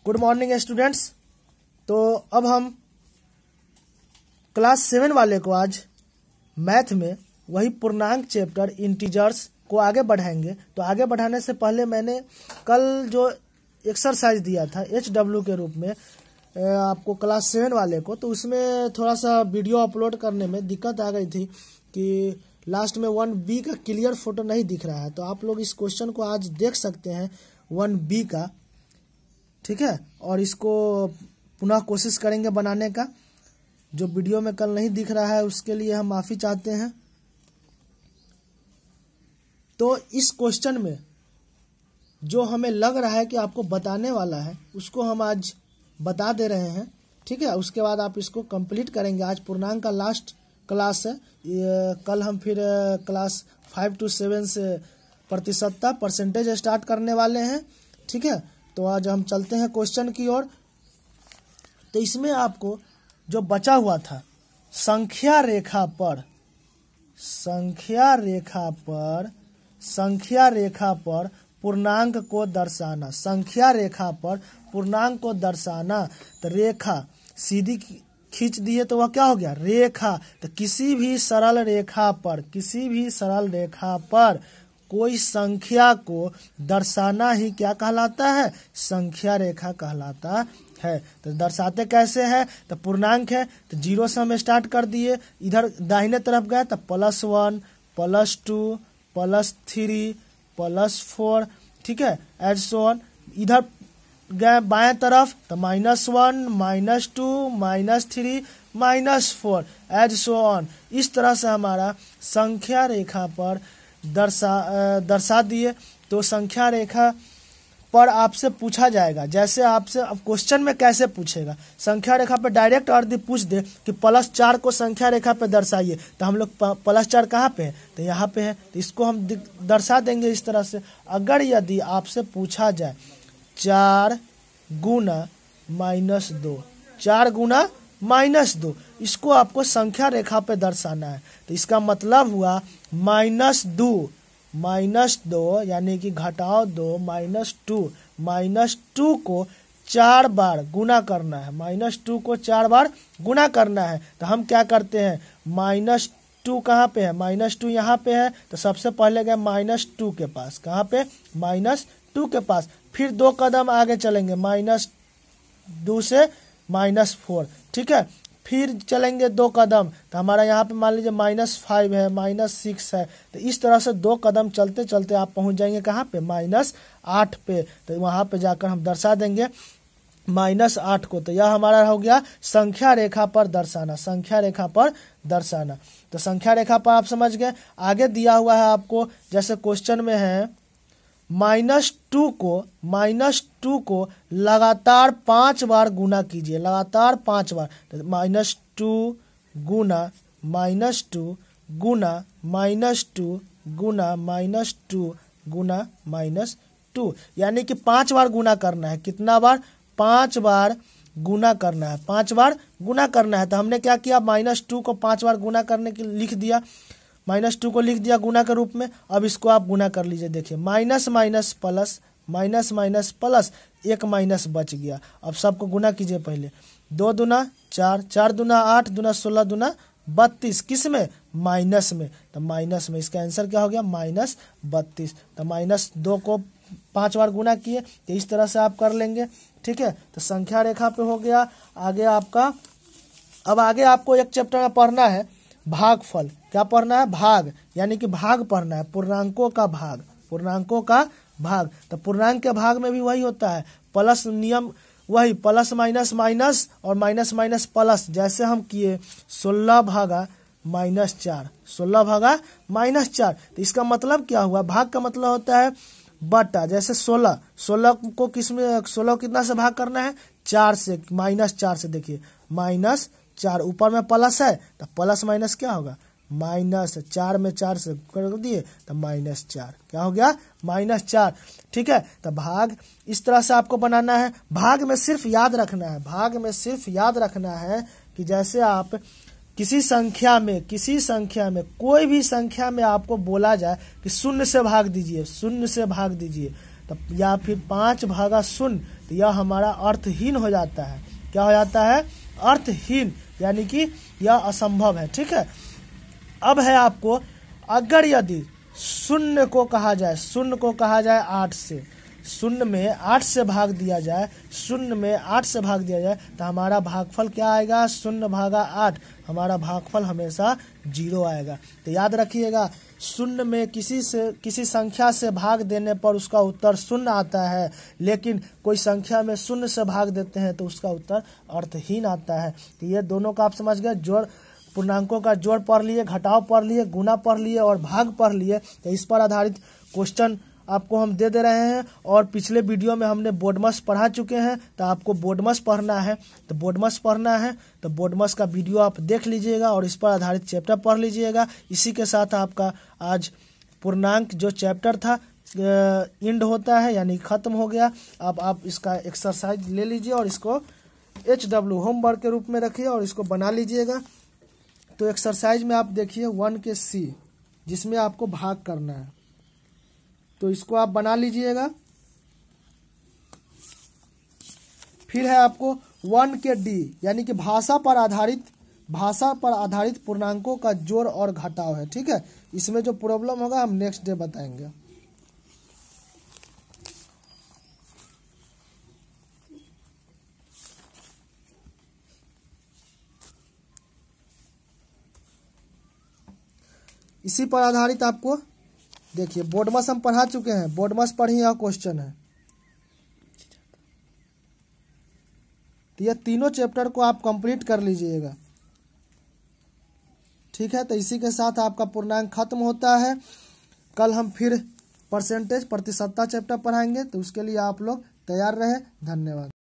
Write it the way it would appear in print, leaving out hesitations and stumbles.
Good morning students. तो अब हम क्लास 7 वाले को आज मैथ में वही पूर्णांक चैप्टर इंटीजर्स को आगे बढ़ाएंगे। तो आगे बढ़ाने से पहले मैंने कल जो एक्सरसाइज दिया था HW के रूप में आपको क्लास 7 वाले को, तो उसमें थोड़ा सा वीडियो अपलोड करने में दिक्कत आ गई थी कि लास्ट में 1B का क्लियर फोटो नहीं दिख रहा है। तो आप लोग इस क्वेश्चन को आज देख सकते हैं 1B का, ठीक है। और इसको पुनः कोशिश करेंगे बनाने का। जो वीडियो में कल नहीं दिख रहा है उसके लिए हम माफ़ी चाहते हैं। तो इस क्वेश्चन में जो हमें लग रहा है कि आपको बताने वाला है उसको हम आज बता दे रहे हैं, ठीक है। उसके बाद आप इसको कंप्लीट करेंगे। आज पूर्णांक का लास्ट क्लास है। कल हम फिर क्लास 5 to 7 से प्रतिशतता परसेंटेज स्टार्ट करने वाले हैं, ठीक है। तो आज हम चलते हैं क्वेश्चन की ओर। तो इसमें आपको जो बचा हुआ था संख्या रेखा पर पूर्णांक को दर्शाना, संख्या रेखा पर पूर्णांक को दर्शाना। तो रेखा सीधी खींच दिए तो वह क्या हो गया, रेखा। तो किसी भी सरल रेखा पर कोई संख्या को दर्शाना ही क्या कहलाता है, संख्या रेखा कहलाता है। तो दर्शाते कैसे है, तो पूर्णांक है तो 0 से हम स्टार्ट कर दिए, इधर दाहिने तरफ गए तो +1 +2 +3 +4, ठीक है, एज सो ऑन। इधर गए बाएं तरफ तो -1 -2 -3 -4 एज सो ऑन। इस तरह से हमारा संख्या रेखा पर दर्शा दिए। तो संख्या रेखा पर आपसे पूछा जाएगा, जैसे आपसे अब क्वेश्चन में कैसे पूछेगा, संख्या रेखा पर डायरेक्ट अर्थ पूछ दे कि +4 को संख्या रेखा पर दर्शाइए, तो हम लोग +4 कहाँ पे है, तो यहाँ पे है। तो इसको हम दर्शा देंगे इस तरह से। अगर यदि आपसे पूछा जाए 4 गुना -2, 4 गुना -2, इसको आपको संख्या रेखा पे दर्शाना है। तो इसका मतलब हुआ -2 यानी कि घटाओ 2 -2 को 4 बार गुना करना है, -2 को 4 बार गुना करना है। तो हम क्या करते हैं, -2 कहाँ पे है, -2 यहाँ पे है। तो सबसे पहले गए -2 के पास, कहाँ पे, -2 के पास। फिर 2 कदम आगे चलेंगे, -2 से -4, ठीक है। फिर चलेंगे 2 कदम, तो हमारा यहाँ पे मान लीजिए -5 है, -6 है। तो इस तरह से 2 कदम चलते चलते आप पहुँच जाएंगे कहाँ पे, -8 पे। तो वहाँ पे जाकर हम दर्शा देंगे -8 को। तो यह हमारा हो गया संख्या रेखा पर दर्शाना, संख्या रेखा पर दर्शाना। तो संख्या रेखा पर आप समझ गए। आगे दिया हुआ है आपको, जैसे क्वेश्चन में है -2 को लगातार 5 बार गुना कीजिए, लगातार 5 बार। तो -2 गुना -2 गुना -2 गुना -2 गुना -2, यानी कि 5 बार गुना करना है। कितना बार, 5 बार गुना करना है, 5 बार गुना करना है। तो हमने क्या किया, -2 को 5 बार गुना करने के लिख दिया, -2 को लिख दिया गुना के रूप में। अब इसको आप गुना कर लीजिए, देखिए minus minus plus, minus minus plus, एक माइनस बच गया। अब सबको गुना कीजिए पहले, 2 दूना 4, 4 दूना 8, दूना 16, दूना 32, किस में, माइनस में। तो माइनस में इसका आंसर क्या हो गया, -32। तो -2 को 5 बार गुना किए। तो इस तरह से आप कर लेंगे, ठीक है। तो संख्या रेखा पे हो गया। आगे आपका, अब आगे आपको एक चैप्टर में पढ़ना है भागफल। क्या पढ़ना है, भाग, यानी कि भाग पढ़ना है, पूर्णांकों का भाग, पूर्णांकों का भाग। तो पूर्णांक के भाग में भी वही होता है, प्लस नियम वही, प्लस माइनस माइनस और माइनस माइनस प्लस। जैसे हम किए 16 भागा -4, 16 भागा -4। तो इसका मतलब क्या हुआ, भाग का मतलब होता है बटा। जैसे 16 को किस में, 16 कितना से भाग करना है, 4 से, -4 से। देखिए -4, ऊपर में प्लस है तो प्लस माइनस क्या होगा, माइनस। 4 में 4 से कर दिए तो -4, क्या हो गया, -4, ठीक है। तो भाग इस तरह से आपको बनाना है। भाग में सिर्फ याद रखना है, भाग में सिर्फ याद रखना है कि जैसे आप किसी संख्या में कोई भी संख्या में आपको बोला जाए कि 0 से भाग दीजिए, 0 से भाग दीजिए, तो या फिर 5 भागा 0, तो यह हमारा अर्थहीन हो जाता है। क्या हो जाता है? अर्थहीन, यानी कि यह असंभव है। ठीक है, अब है आपको, अगर यदि शून्य को कहा जाए 8 से, शून्य में 8 से भाग दिया जाए, तो हमारा भागफल क्या आएगा? 0/8। हमारा भागफल हमेशा 0 आएगा। तो याद रखिएगा, शून्य में किसी संख्या से भाग देने पर उसका उत्तर 0 आता है, लेकिन कोई संख्या में 0 से भाग देते हैं तो उसका उत्तर अर्थहीन आता है। तो ये दोनों का आप समझ गए। जोड़, पूर्णांकों का जोड़ पढ़ लिए, घटाव पढ़ लिए, गुना पढ़ लिए और भाग पढ़ लिए। तो इस पर आधारित क्वेश्चन आपको हम दे रहे हैं। और पिछले वीडियो में हमने बोडमस पढ़ा चुके हैं, तो आपको बोडमस पढ़ना है तो बोडमस का वीडियो आप देख लीजिएगा और इस पर आधारित चैप्टर पढ़ लीजिएगा। इसी के साथ आपका आज पूर्णांक जो चैप्टर था एंड होता है, यानी खत्म हो गया। अब आप इसका एक्सरसाइज ले लीजिए और इसको HW होमवर्क के रूप में रखिए और इसको बना लीजिएगा। तो एक्सरसाइज में आप देखिए 1 के C, जिसमें आपको भाग करना है, तो इसको आप बना लीजिएगा। फिर है आपको 1 के D, यानी कि भाषा पर आधारित पूर्णांकों का जोड़ और घटाव है। ठीक है, इसमें जो प्रॉब्लम होगा हम नेक्स्ट डे बताएंगे। इसी पर आधारित आपको देखिए, बोडमस हम पढ़ा चुके हैं, बोडमस पर ही यह क्वेश्चन है। तो यह तीनों चैप्टर को आप कंप्लीट कर लीजिएगा। ठीक है, तो इसी के साथ आपका पूर्णांक खत्म होता है। कल हम फिर प्रतिशतता चैप्टर पढ़ाएंगे, तो उसके लिए आप लोग तैयार रहे। धन्यवाद।